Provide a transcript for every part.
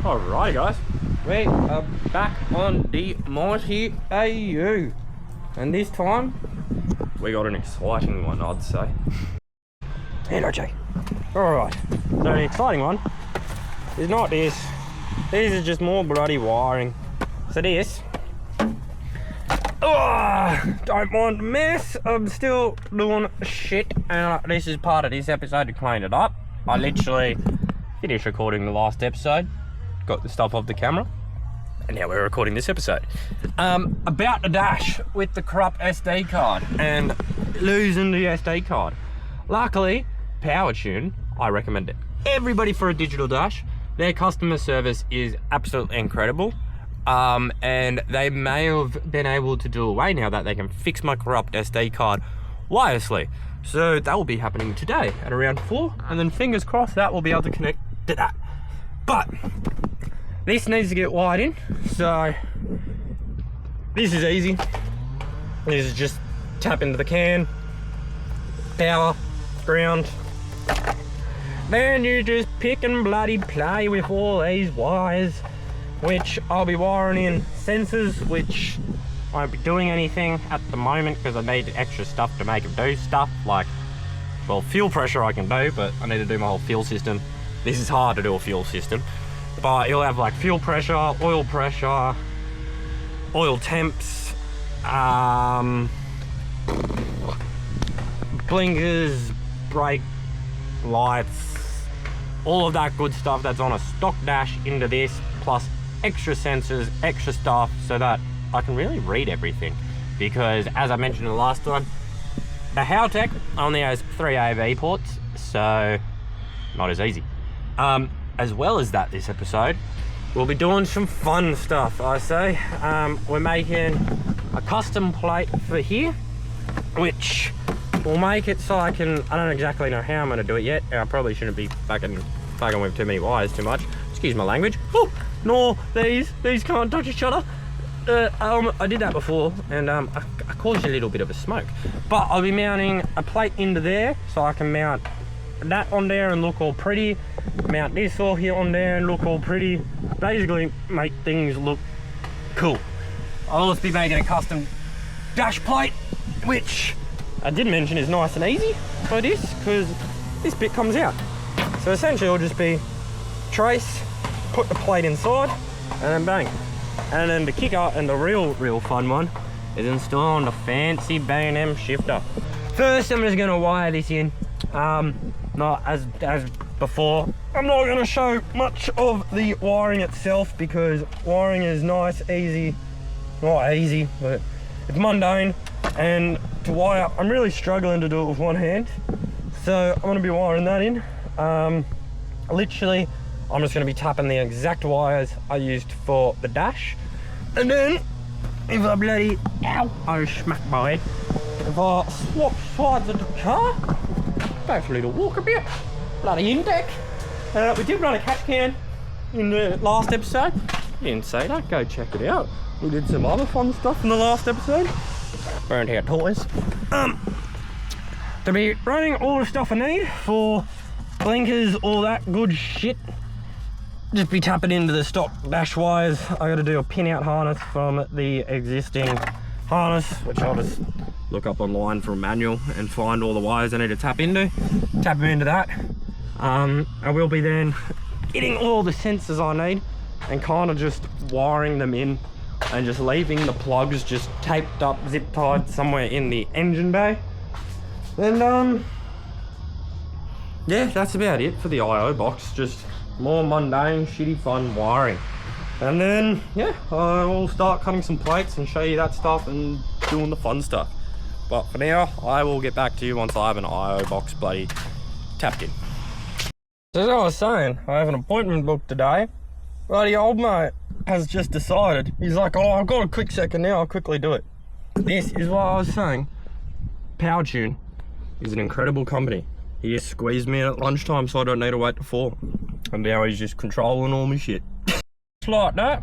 Alrighty guys, we are back on the mighty AU, and this time we got an exciting one, I'd say. Energy. Alright, so the exciting one is not this. These are just more bloody wiring. So this, don't mind the mess, I'm still doing shit, and this is part of this episode to clean it up. I literally finished recording the last episode, got the stuff off the camera, and now we're recording this episode. About the dash with the corrupt SD card and losing the SD card. Luckily, PowerTune, I recommend it everybody for a digital dash. Their customer service is absolutely incredible. And they may have been able to do away now that they can fix my corrupt SD card wirelessly. So that will be happening today at around 4, and then fingers crossed that will be able to connect to that. But this needs to get wired in, so this is easy. This is just tap into the can, power, ground. Then you just pick and bloody play with all these wires, which I'll be wiring in sensors, which I won't be doing anything at the moment because I need extra stuff to make them do stuff like, well, fuel pressure I can do, but I need to do my whole fuel system. This is hard to do a fuel system, but you'll have like fuel pressure, oil temps, blinkers, brake lights, all of that good stuff that's on a stock dash into this, plus extra sensors, extra stuff, so that I can really read everything. Because as I mentioned the last time, the Howtech only has 3 AV ports, so not as easy. As well as that, this episode we'll be doing some fun stuff. I say we're making a custom plate for here, which will make it so I don't exactly know how I'm going to do it yet. I probably shouldn't be fucking with too many wires too much, excuse my language. Oh, no, these can't touch each other. I did that before, and I caused a little bit of a smoke. But I'll be mounting a plate into there, so I can mount that on there and look all pretty. Mount this all here on there and look all pretty. Basically make things look cool. I'll also be making a custom dash plate, which I did mention is nice and easy for this, because this bit comes out. So essentially it'll just be trace, put the plate inside, and then bang. And then the kicker and the real fun one is installing the fancy B&M shifter. First, I'm just gonna wire this in. Not as before. I'm not gonna show much of the wiring itself because wiring is nice, easy, not easy, but it's mundane. And to wire, I'm really struggling to do it with one hand. So I'm gonna be wiring that in. Literally, I'm just going to be tapping the exact wires I used for the dash. And then, if I bloody, ow, I smacked my head. If I swap sides of the car, go for a little walk a bit, bloody intake. We did run a catch can in the last episode. You didn't say that, go check it out. We did some other fun stuff in the last episode. Burned out toys. To be running all the stuff I need for blinkers, all that good shit, just be tapping into the stock dash wires. I got to do a pin out harness from the existing harness, which I'll just look up online for a manual and find all the wires I need to tap into. Tap them into that. I will be then getting all the sensors I need and kind of just wiring them in and just leaving the plugs just taped up, zip tied somewhere in the engine bay. And yeah, that's about it for the IO box. Just more mundane, shitty fun wiring. And then, yeah, I will start cutting some plates and show you that stuff and doing the fun stuff. But for now, I will get back to you once I have an IO box bloody tapped in. So as I was saying, I have an appointment booked today. Bloody old mate has just decided. He's like, oh, I've got a quick second now, I'll quickly do it. This is what I was saying. PowerTune is an incredible company. He just squeezed me in at lunchtime so I don't need to wait to 4. And now he's just controlling all my shit. Just like that,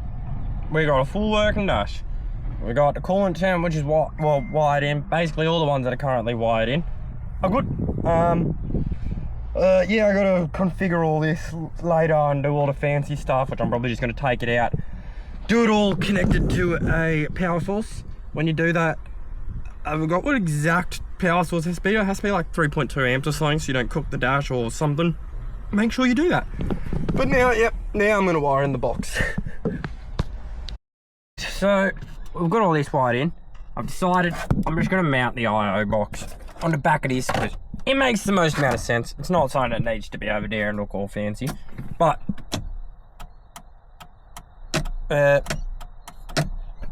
we got a full working dash. We got the coolant tank, which is wired in. Basically all the ones that are currently wired in are good. Yeah, I gotta configure all this later and do all the fancy stuff, which I'm probably just gonna take it out, do it all connected to a power source. When you do that, I forgot what exact power source it has to be. It has to be like 3.2 amps or something, so you don't cook the dash or something. Make sure you do that. But now, yep, now I'm gonna wire in the box. So we've got all this wired in. I've decided I'm just gonna mount the I/O box on the back of this because it makes the most amount of sense. It's not something that needs to be over there and look all fancy, but I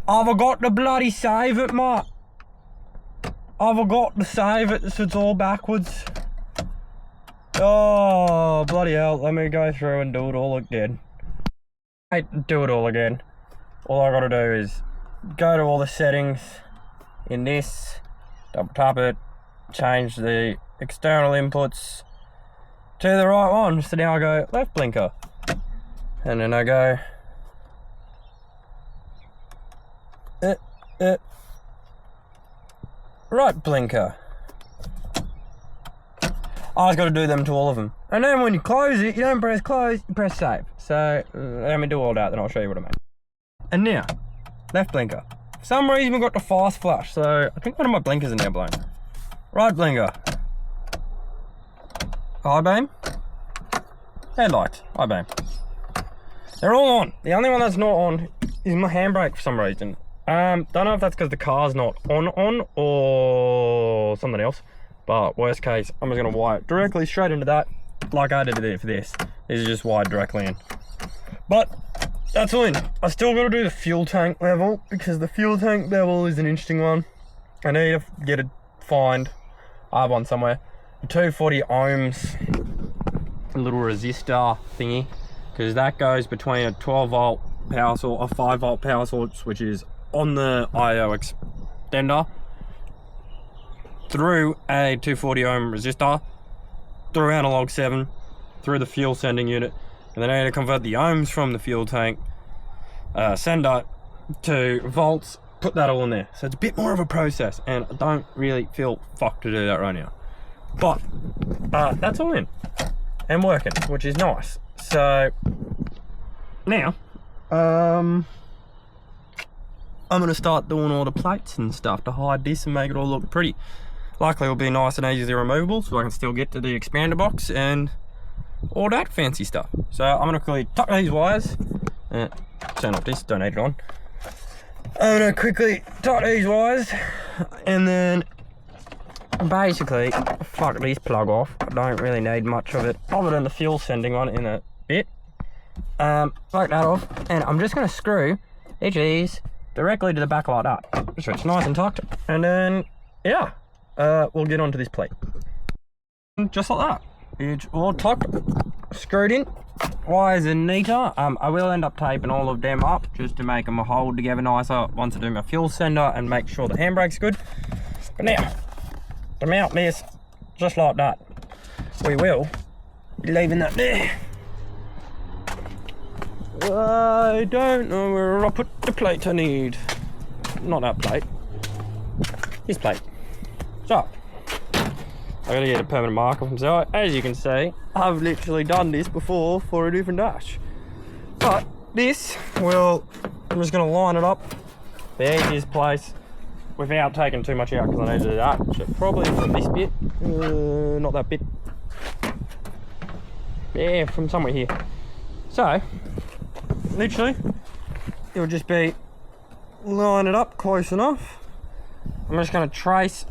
forgot to bloody save it, mate. I forgot to save it, so it's all backwards. Oh, bloody hell. Let me go through and do it all again. Do it all again. All I gotta do is go to all the settings in this, double tap it, change the external inputs to the right one. So now I go left blinker. And then I go right blinker. I was got to do them to all of them. And then when you close it, you don't press close, you press save. So let me do all that, then I'll show you what I mean. And now, left blinker. For some reason we've got the fast flash, so I think one of my blinkers are now blown. Right blinker. High beam. Headlight. High beam. They're all on. The only one that's not on is my handbrake for some reason. Don't know if that's because the car's not on or something else. But worst case, I'm just gonna wire it directly straight into that, like I did it for this. This is just wired directly in. But that's all in. I still gotta do the fuel tank level because the fuel tank level is an interesting one. I need to get it find. I have one somewhere. The 240 ohms, a little resistor thingy, because that goes between a 12 volt power source, a 5 volt power source, which is on the I/O extender, through a 240 ohm resistor, through analog 7, through the fuel sending unit, and then I need to convert the ohms from the fuel tank sender to volts, put that all in there. So it's a bit more of a process, and I don't really feel fucked to do that right now. But that's all in and working, which is nice. So now I'm gonna start doing all the plates and stuff to hide this and make it all look pretty. Luckily it'll be nice and easily removable, so I can still get to the expander box and all that fancy stuff. So I'm gonna quickly tuck these wires, turn off this, don't need it on. I'm gonna quickly tuck these wires and then basically fuck this plug off. I don't really need much of it other than the fuel sending one in a bit. Fuck that off, and I'm just gonna screw each of these directly to the back like that, so it's nice and tucked, and then yeah, we'll get onto this plate just like that. It's all tucked, screwed in. Wires are neater. I will end up taping all of them up just to make them hold together nicer once I do my fuel sender and make sure the handbrake's good. But now, to mount this just like that, we will be leaving that there. I don't know where I put the plate I need. Not that plate. This plate. So, I gotta get a permanent marker from so as you can see, I've literally done this before for a different dash. But this will, I'm just gonna line it up the edges place without taking too much out because I need to do that. So probably from this bit, not that bit. Yeah, from somewhere here. So, literally, it'll just be line it up close enough. I'm just gonna trace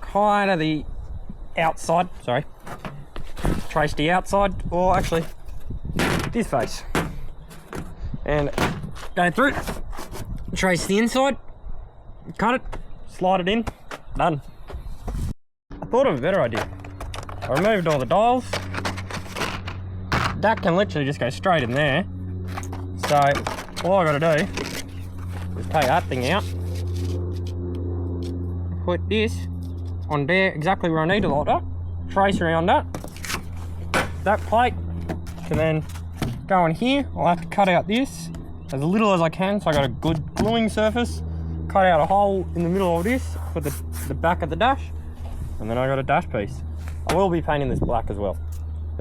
kind of the outside, sorry, trace the outside, or actually this face, and go through, trace the inside, cut it, slide it in, done. I thought of a better idea. I removed all the dials. That can literally just go straight in there. So all I gotta do is take that thing out, put this on there exactly where I need it like that, trace around that. That plate can then go in here. I'll have to cut out this as little as I can so I got a good gluing surface. Cut out a hole in the middle of this for the back of the dash, and then I got a dash piece. I will be painting this black as well.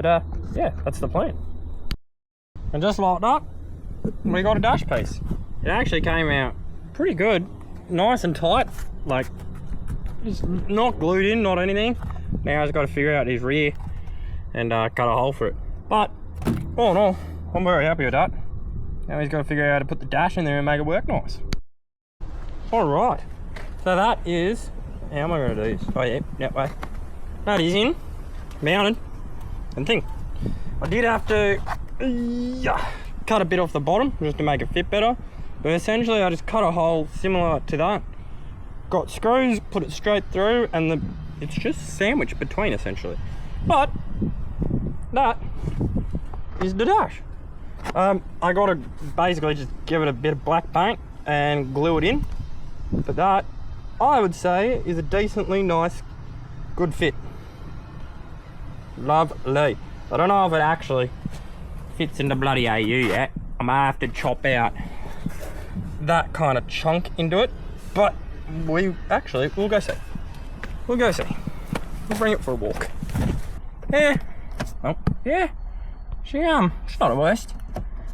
But yeah, that's the plan. And just like that, we got a dash piece. It actually came out pretty good, nice and tight, like it's not glued in, not anything. Now I've just got to figure out his rear and cut a hole for it. But all in all, I'm very happy with that. Now he's got to figure out how to put the dash in there and make it work nice. All right, so that is, how am I going to do this? Oh yeah, that way. That is in, mounted, and thing. I did have to cut a bit off the bottom just to make it fit better, but essentially I just cut a hole similar to that. Got screws, put it straight through, and it's just sandwiched between essentially. But that is the dash. I got to basically just give it a bit of black paint and glue it in. But that, I would say, is a decently nice, good fit. Lovely. I don't know if it actually fits in the bloody AU yet. I might have to chop out that kind of chunk into it. But we'll go see. We'll go see. We'll bring it for a walk. Yeah. Oh, yeah. It's not the worst.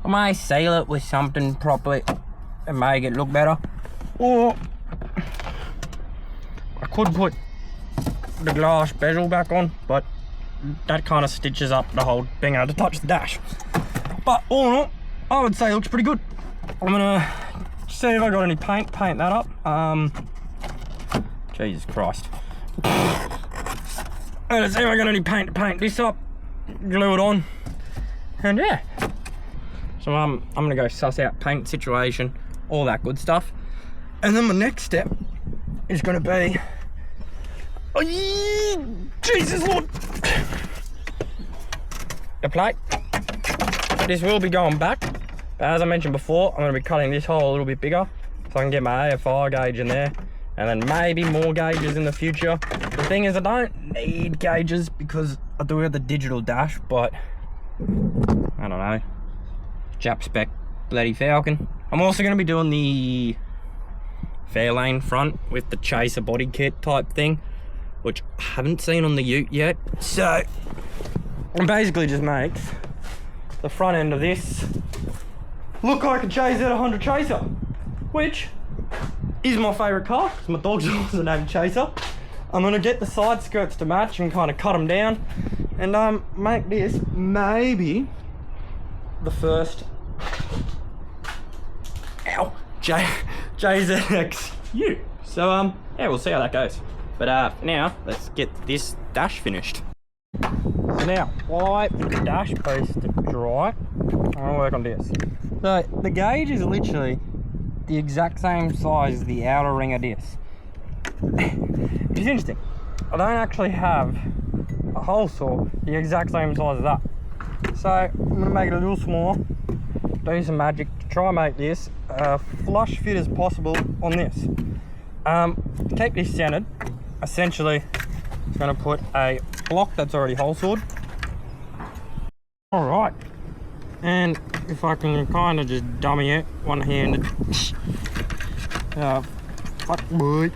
I may seal it with something properly and make it look better. Or I could put the glass bezel back on, but that kind of stitches up the whole being able to touch the dash. But all in all, I would say it looks pretty good. I'm gonna see if I got any paint that up. Jesus Christ. I'm gonna see if I got any paint to paint this up, glue it on, and yeah. So I'm gonna go suss out paint situation, all that good stuff. And then my next step is gonna be, oh, Jesus Lord, the plate. This will be going back, but as I mentioned before, I'm gonna be cutting this hole a little bit bigger so I can get my AFI gauge in there, and then maybe more gauges in the future. The thing is, I don't need gauges because I do have the digital dash, but I don't know, Jap spec bloody Falcon. I'm also gonna be doing the Fairlane front with the chaser body kit type thing, which I haven't seen on the ute yet. So it basically just makes the front end of this look like a Chaser 100 Chaser, which is my favourite car because my dog's also named Chaser. I'm gonna get the side skirts to match and kind of cut them down and make this maybe the first JZX ute. So yeah, we'll see how that goes. But now let's get this dash finished. So now, while I wait for the dash piece to dry, I'm gonna work on this. So the gauge is literally the exact same size as the outer ring of this. Which is interesting. I don't actually have a hole saw the exact same size as that. So I'm gonna make it a little smaller, do some magic to try and make this flush fit as possible on this. To keep this centered, essentially I'm going to put a block that's already hole sawed. Alright, and if I can kind of just dummy it one-handed. Fuck boy.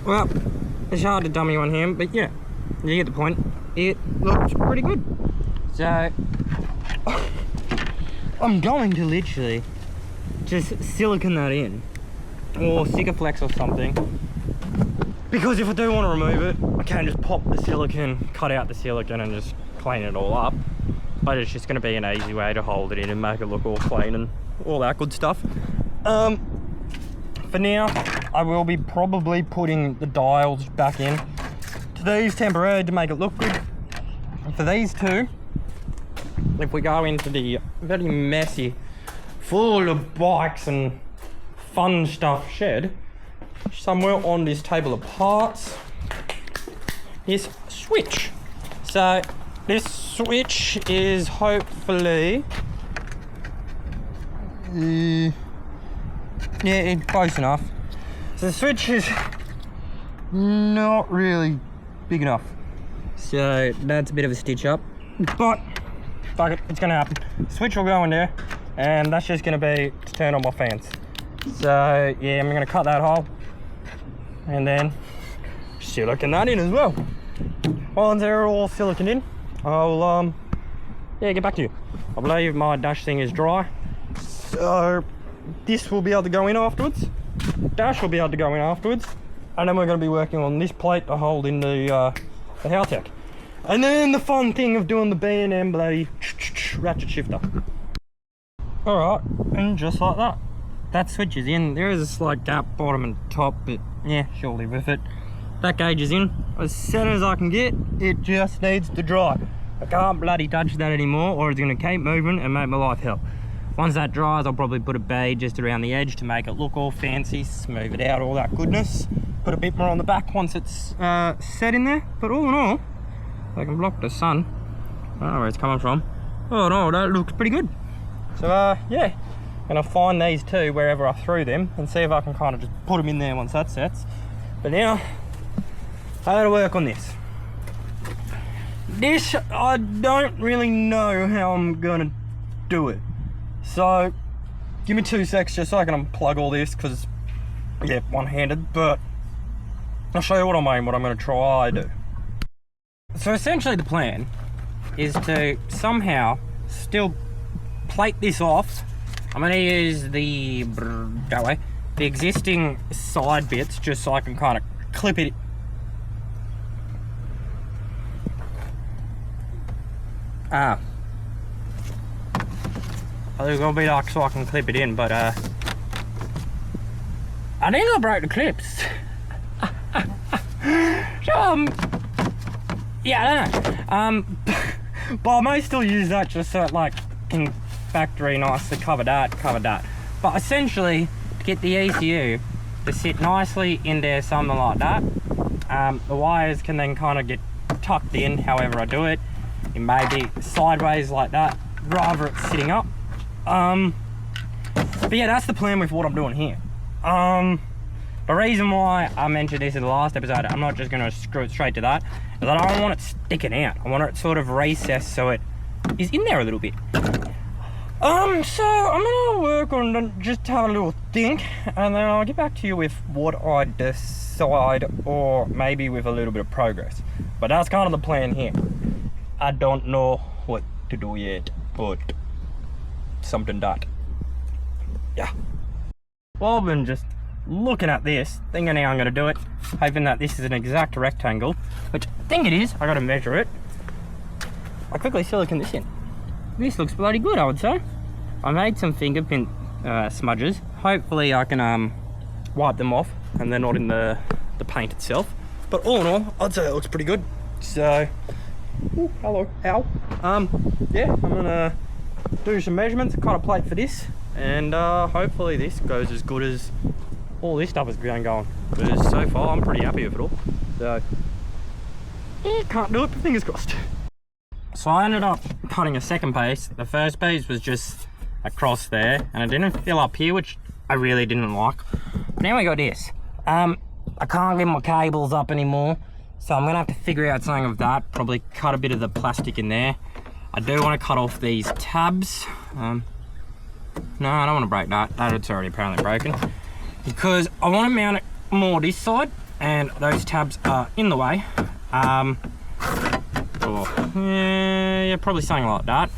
Well, it's hard to dummy one hand, but yeah, you get the point. It looks pretty good. So I'm going to literally just silicone that in, or Sikaflex or something, because if I do want to remove it, I can just pop the silicone, cut out the silicone and just clean it all up. But it's just going to be an easy way to hold it in and make it look all clean and all that good stuff. For now, I will be probably putting the dials back in to these temporarily to make it look good. And for these two, if we go into the very messy, full of bikes and fun stuff shed, somewhere on this table of parts is a switch. So this switch is hopefully yeah, it's close enough. So the switch is not really big enough, so that's a bit of a stitch up, but fuck it, it's gonna happen. Switch will go in there, and that's just gonna be to turn on my fans. So yeah, I'm gonna cut that hole and then silicone that in as well. Once they're all siliconed in, I'll yeah, get back to you. I believe my dash thing is dry, so this will be able to go in afterwards. Dash will be able to go in afterwards, and then we're going to be working on this plate to hold in the Haltech. And then the fun thing of doing the B&M bloody ratchet shifter. Alright, and just like that. That switches in. There is a slight gap bottom and top, but yeah, she'll live with it. That gauge is in. As soon as I can get, it just needs to dry. I can't bloody touch that anymore, or it's going to keep moving and make my life hell. Once that dries, I'll probably put a bead just around the edge to make it look all fancy, smooth it out, all that goodness. Put a bit more on the back once it's set in there. But all in all, I can block the sun. I don't know where it's coming from. Oh no, that looks pretty good. So yeah, I'm gonna find these two wherever I threw them and see if I can kind of just put them in there once that sets. But now, I gotta work on this. This, I don't really know how I'm gonna do it. So, give me 2 secs just so I can unplug all this, because, yeah, one-handed, but I'll show you what I mean, what I'm gonna try to do. So essentially the plan is to somehow still plate this off. I'm going to use the existing side bits just so I can kind of clip it. I think it'll be like so I can clip it in, but I think I broke the clips. So, yeah, I don't know. But I may still use that just so it like in factory nicely cover that. But essentially, to get the ECU to sit nicely in there, something like that, the wires can then kind of get tucked in however I do it. It may be sideways like that, rather it's sitting up. But yeah, that's the plan with what I'm doing here. The reason why I mentioned this in the last episode, I'm not just going to screw it straight to that, is that I don't want it sticking out. I want it sort of recessed so it is in there a little bit. So I'm going to work on just have a little think, and then I'll get back to you with what I decide, or maybe with a little bit of progress. But that's kind of the plan here. I don't know what to do yet, but something that. Yeah. Well, I've been just looking at this, thinking how I'm going to do it, hoping that this is an exact rectangle, which I think it is. I got to measure it. I quickly silicon this in. This looks bloody good, I would say. I made some fingerprint smudges. Hopefully I can wipe them off and they're not in the paint itself. But all in all, I'd say it looks pretty good. So, ooh, hello, ow. Yeah, I'm gonna do some measurements, cut a plate for this, and hopefully this goes as good as all this stuff is going. Because so far I'm pretty happy with it all. So, yeah, can't do it, but fingers crossed. So I ended up cutting a second piece. The first piece was just across there, and it didn't fill up here, which I really didn't like. But now we got this. I can't get my cables up anymore, so I'm gonna have to figure out something of that. Probably cut a bit of the plastic in there. I do want to cut off these tabs. No, I don't want to break that. That's already apparently broken. Because I want to mount it more this side, and those tabs are in the way. Yeah, probably something like that.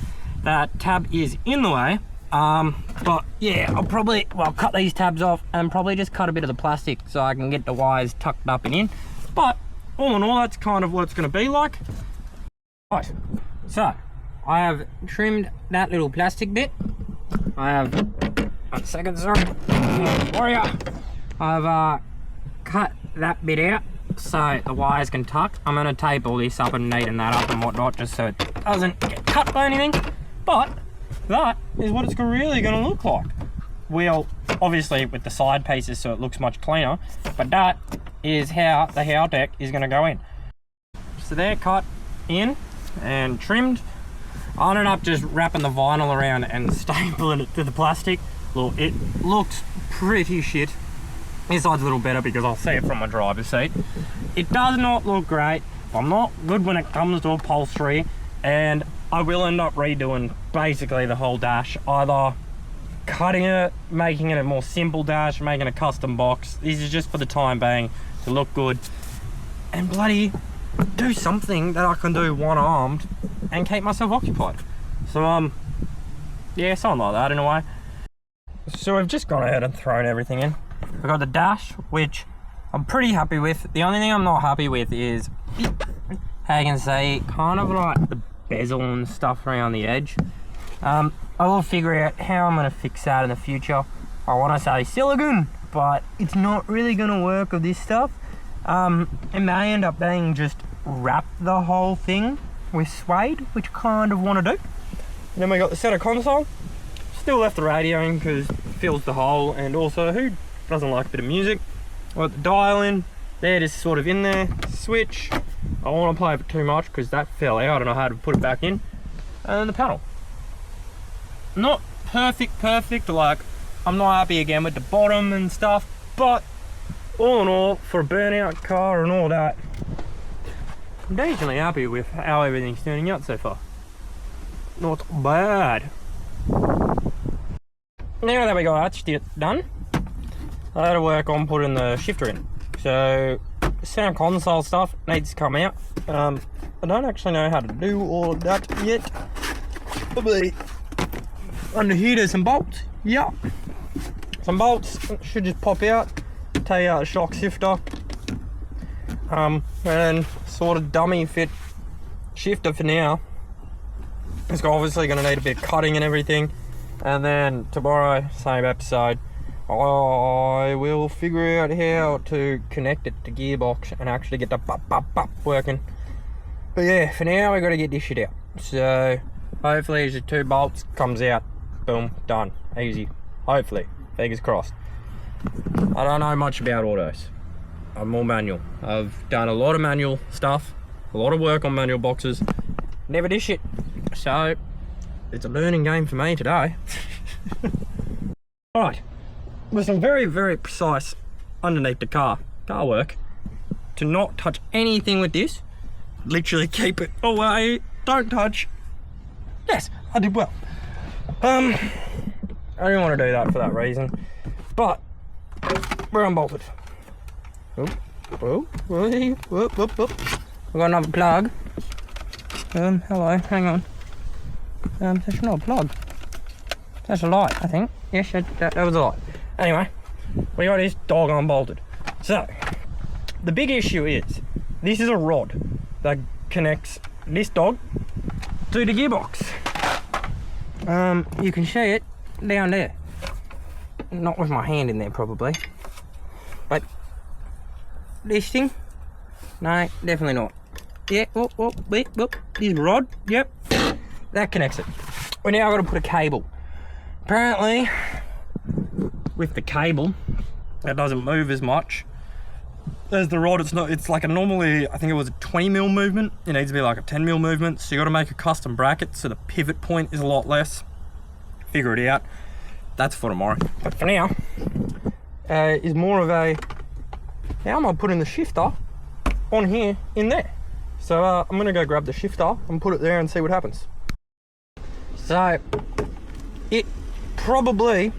That tab is in the way. But yeah, I'll probably cut these tabs off and probably just cut a bit of the plastic so I can get the wires tucked up and in. But all in all, that's kind of what it's going to be like. Right, so I have trimmed that little plastic bit. I have, 1 second, sorry, warrior. I've cut that bit out so the wires can tuck. I'm going to tape all this up and neaten that up and whatnot just so it doesn't get cut by anything. But that is what it's really going to look like. Well, obviously with the side pieces so it looks much cleaner, but that is how the Haltech is going to go in. So they're cut in and trimmed. I ended up just wrapping the vinyl around and stapling it to the plastic. Look, it looks pretty shit. This side's a little better because I'll see it from my driver's seat. It does not look great. I'm not good when it comes to upholstery, and I will end up redoing basically the whole dash, either cutting it, making it a more simple dash, making a custom box. This is just for the time being to look good. And bloody, do something that I can do one-armed and keep myself occupied. So yeah, something like that in a way. So we've just gone ahead and thrown everything in. We've got the dash, which I'm pretty happy with. The only thing I'm not happy with is, how you can say, kind of like the bezel and stuff around the edge. I will figure out how I'm going to fix that in the future. I want to say silicone, but it's not really going to work with this stuff. It may end up being just wrap the whole thing with suede, which I kind of want to do. And then we got the center console. Still left the radio in because it fills the hole, and also who doesn't like a bit of music? Got the dial in, they're just sort of in there. Switch, I don't want to play it too much because that fell out and I had to put it back in. And then the panel. Not perfect, like I'm not happy again with the bottom and stuff, but all in all, for a burnout car and all that, I'm decently happy with how everything's turning out so far. Not bad. Now that we got that shit done, I had to work on putting the shifter in. So center console stuff needs to come out. I don't actually know how to do all of that yet. Probably under here there's some bolts. Yeah, some bolts should just pop out. Take out the shock shifter, and sort of dummy fit shifter for now. It's obviously going to need a bit of cutting and everything. And then tomorrow, same episode, I will figure out how to connect it to gearbox and actually get the bup working. But yeah, for now we got to get this shit out. So hopefully the 2 bolts comes out, boom, done, easy. Hopefully, fingers crossed. I don't know much about autos. I'm more manual. I've done a lot of manual stuff, a lot of work on manual boxes, never did shit. So it's a learning game for me today. Alright, with some very precise underneath the car work, to not touch anything with this, literally keep it away, don't touch. Yes, I did well. I didn't want to do that for that reason, but we're unbolted. Oh, whoop. We've got another plug. Hello, hang on. That's not a plug. That's a light, I think. Yes, that was a light. Anyway, we got this dog unbolted. So, the big issue is, this is a rod that connects this dog to the gearbox. You can see it down there. Not with my hand in there, probably. But, this thing? No, definitely not. Yeah, this rod, yep. That connects it. We now got to put a cable. Apparently, with the cable, it doesn't move as much as the rod. It's like a normally, I think it was a 20mm movement. It needs to be like a 10mm movement. So you got to make a custom bracket so the pivot point is a lot less. Figure it out. That's for tomorrow. But for now, is more of a, how am I putting the shifter on here in there? So I'm going to go grab the shifter and put it there and see what happens. So, it probably,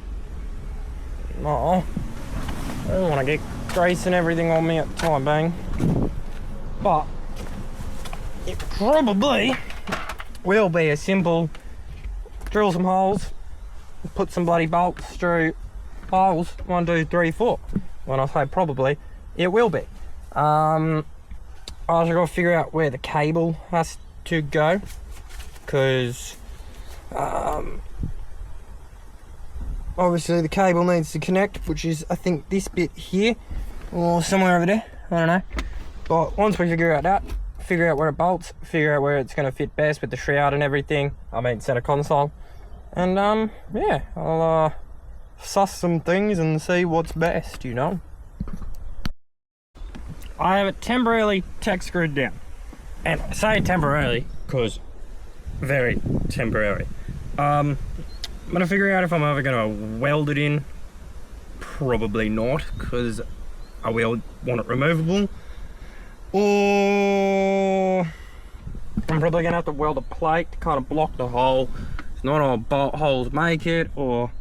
I don't want to get grease and everything on me at the time being, but it probably will be a simple drill some holes, put some bloody bolts through holes, 1, 2, 3, 4. When I say probably, it will be. I also got to figure out where the cable has to go, because obviously the cable needs to connect, which is I think this bit here or somewhere over there, I don't know. But once we figure out that, figure out where it bolts, figure out where it's going to fit best with the shroud and everything, I mean center console, and yeah, I'll suss some things and see what's best, you know. I have it temporarily tech screwed down, and I say temporarily because very temporary. I'm gonna figure out if I'm ever gonna weld it in. Probably not, because I will want it removable, or I'm probably gonna have to weld a plate to kind of block the hole. It's not all bolt holes make it, or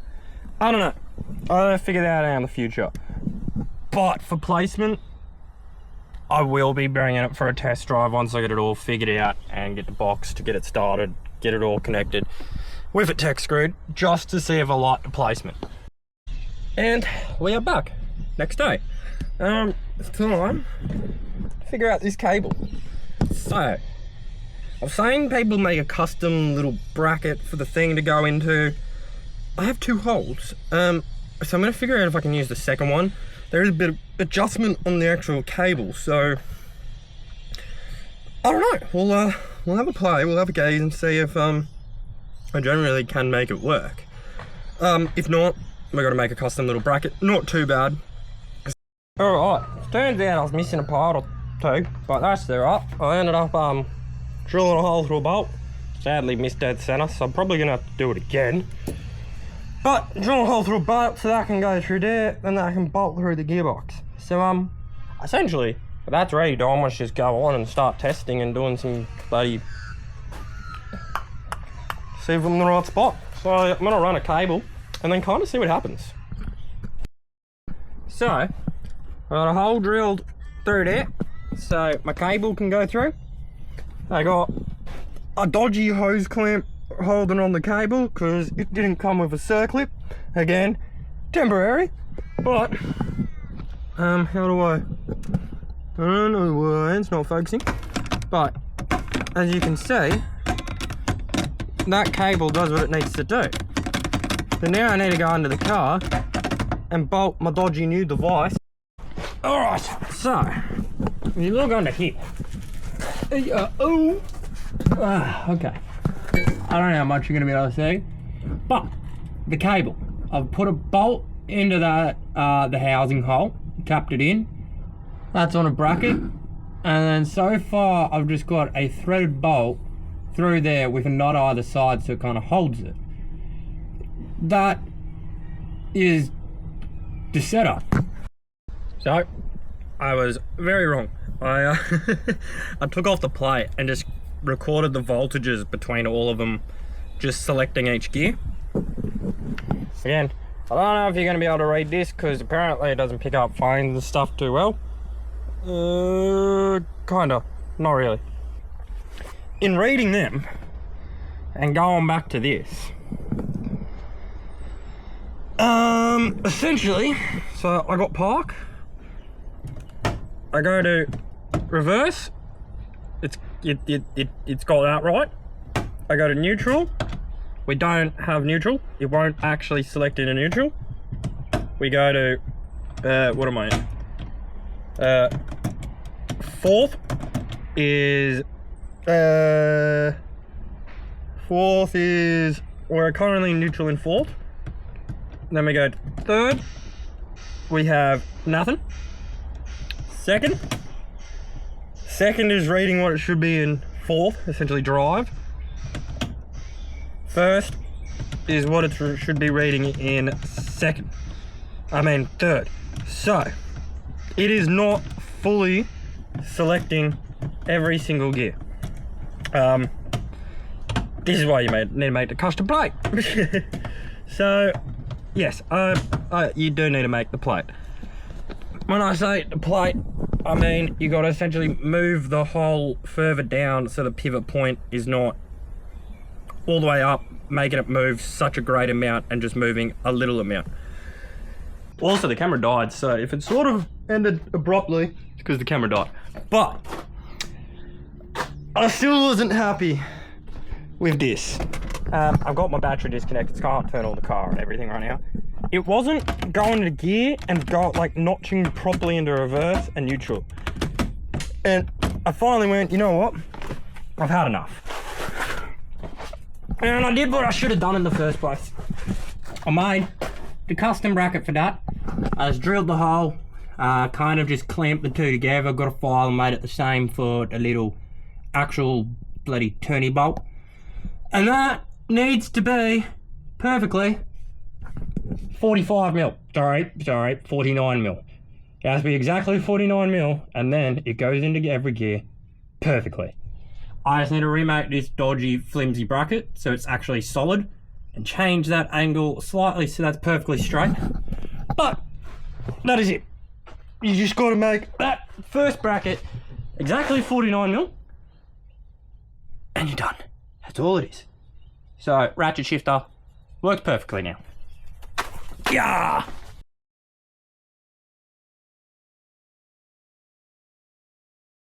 I don't know. I'll figure that out in the future. But for placement, I will be bringing it for a test drive once I get it all figured out and get the box to get it started, get it all connected with it tech screwed, just to see if I like the placement. And we are back next day. It's time to figure out this cable. So I've seen people make a custom little bracket for the thing to go into. I have 2 holes, so I'm going to figure out if I can use the second one. There is a bit of adjustment on the actual cable, so I don't know. We'll have a play, we'll have a gaze and see if I generally can make it work. If not, we're going to make a custom little bracket. Not too bad. Alright, turns out I was missing a part or 2, but that's alright. I ended up drilling a hole through a bolt. Sadly missed dead center, so I'm probably going to have to do it again. But drill a hole through a bolt so that I can go through there and then I can bolt through the gearbox. So essentially, if that's ready to almost just go on and start testing and doing some bloody, see if I'm in the right spot. So I'm gonna run a cable and then kind of see what happens. So I got a hole drilled through there so my cable can go through. I got a dodgy hose clamp holding on the cable because it didn't come with a circlip. Again, temporary, but how do I don't know why it's not focusing, but as you can see, that cable does what it needs to do. So now I need to go under the car and bolt my dodgy new device. Alright, so if you look under here, okay, I don't know how much you're going to be able to see, but the cable, I've put a bolt into that the housing hole, tapped it in, that's on a bracket, and then so far I've just got a threaded bolt through there with a knot either side so it kind of holds it. That is the setup. So I was very wrong. I took off the plate and just recorded the voltages between all of them, just selecting each gear. Again, I don't know if you're going to be able to read this because apparently it doesn't pick up phones and stuff too well. Kinda, not really. In reading them and going back to this, essentially, so I got park, I go to reverse, it's got that right. I go to neutral, we don't have neutral, it won't actually select in a neutral. We go to what am I in? Fourth is we're currently neutral in fourth. Then we go to third, we have nothing. Second is reading what it should be in fourth, essentially drive. First is what it should be reading in third. So it is not fully selecting every single gear. This is why you need to make the custom plate. So yes, you do need to make the plate. When I say the plate, I mean you got to essentially move the hole further down so the pivot point is not all the way up, making it move such a great amount and just moving a little amount. Also, the camera died, so if it sort of ended abruptly, it's because the camera died. But I still wasn't happy with this. I've got my battery disconnected, so I can't turn on the car and everything right now. It wasn't going to gear and notching properly into reverse and neutral. And I finally went, you know what? I've had enough. And I did what I should have done in the first place. I made the custom bracket for that. I just drilled the hole, kind of just clamped the two together, got a file and made it the same for a little actual bloody turny bolt. And that needs to be perfectly 49 mil. It has to be exactly 49 mil, and then it goes into every gear perfectly. I just need to remake this dodgy flimsy bracket so it's actually solid and change that angle slightly so that's perfectly straight. But that is it. You just got to make that first bracket, exactly 49mm, and you're done. That's all it is. So ratchet shifter works perfectly now. Yeah.